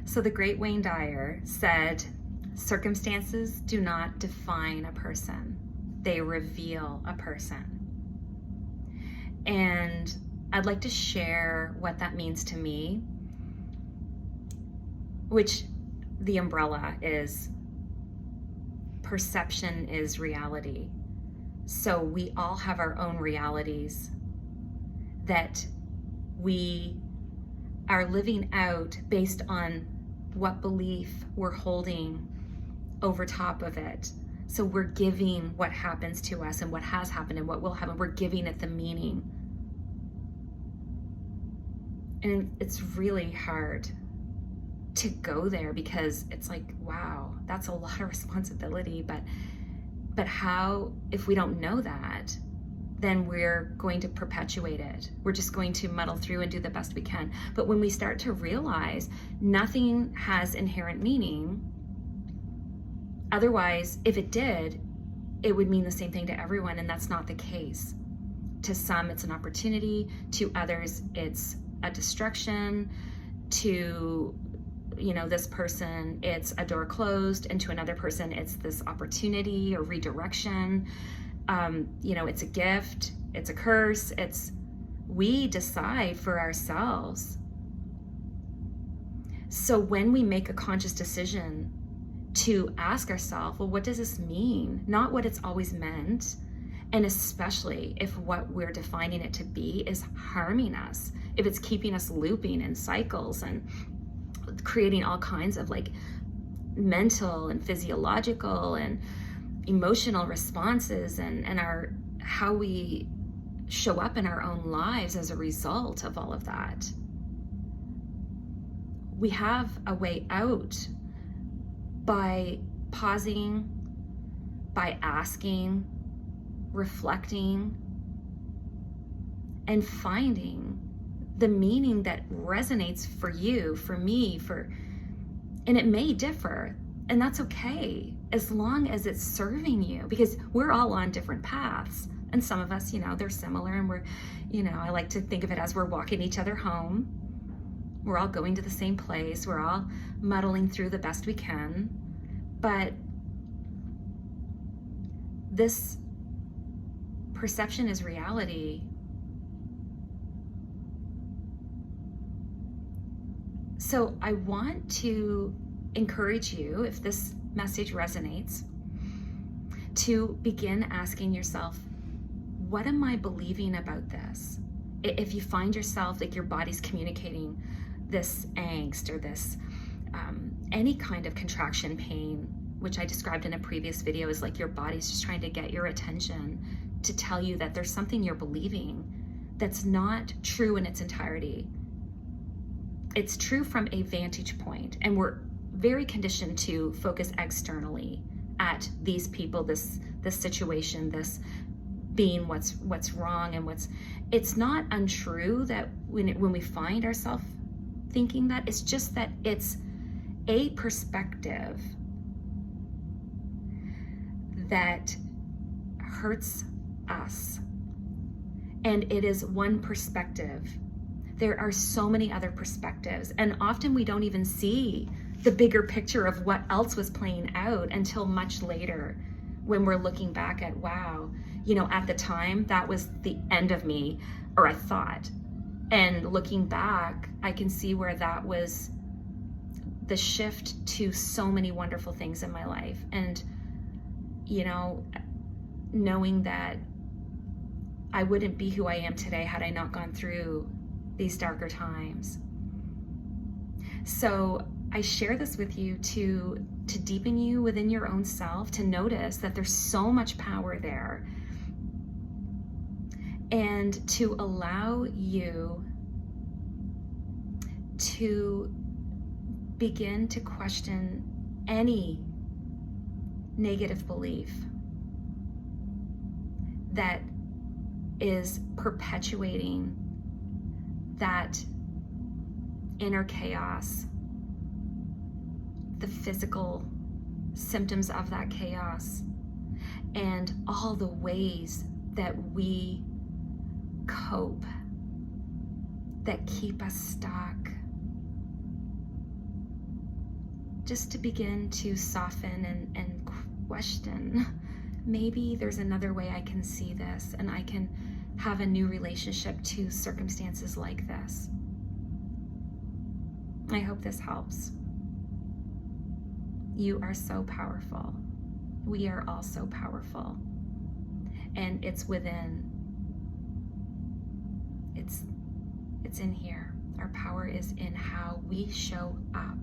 So the great Wayne Dyer said, circumstances do not define a person, they reveal a person. And I'd like to share what that means to me, which the umbrella is perception is reality. So we all have our own realities that we are living out based on what belief we're holding over top of it. So we're giving what happens to us and what has happened and what will happen, we're giving it the meaning. And it's really hard to go there because it's like, wow, that's a lot of responsibility. But how, if we don't know that, then we're going to perpetuate it. We're just going to muddle through and do the best we can. But when we start to realize nothing has inherent meaning, otherwise, if it did, it would mean the same thing to everyone, and that's not the case. To some, it's an opportunity. To others, it's a destruction. To, this person, it's a door closed, and to another person, it's this opportunity or redirection. It's a gift, it's a curse, we decide for ourselves. So when we make a conscious decision to ask ourselves, well, what does this mean? Not what it's always meant. And especially if what we're defining it to be is harming us, if it's keeping us looping in cycles and creating all kinds of mental and physiological and emotional responses and how we show up in our own lives as a result of all of that. We have a way out by pausing, by asking, reflecting, and finding the meaning that resonates for you, for me, and it may differ, and that's okay, as long as it's serving you, because we're all on different paths. And some of us, they're similar, and we're, I like to think of it as we're walking each other home. We're all going to the same place. We're all muddling through the best we can. But this perception is reality. So I want to encourage you, if this message resonates, to begin asking yourself, what am I believing about this? If you find yourself your body's communicating this angst or this any kind of contraction pain, which I described in a previous video, is your body's just trying to get your attention to tell you that there's something you're believing that's not true in its entirety. It's true from a vantage point, and we're very conditioned to focus externally at these people, this situation, this being what's wrong and it's not untrue that when we find ourselves thinking that, it's just that it's a perspective that hurts us, and it is one perspective. There are so many other perspectives, and often we don't even see the bigger picture of what else was playing out until much later, when we're looking back at, wow, at the time that was the end of me, or I thought. And looking back, I can see where that was the shift to so many wonderful things in my life. And, knowing that I wouldn't be who I am today had I not gone through these darker times. So I share this with you to deepen you within your own self, to notice that there's so much power there, and to allow you to begin to question any negative belief that is perpetuating that inner chaos, the physical symptoms of that chaos, and all the ways that we cope that keep us stuck. just to begin to soften and question, maybe there's another way I can see this and I can have a new relationship to circumstances like this. I hope this helps. You are so powerful. We are all so powerful. And it's within. It's in here. Our power is in how we show up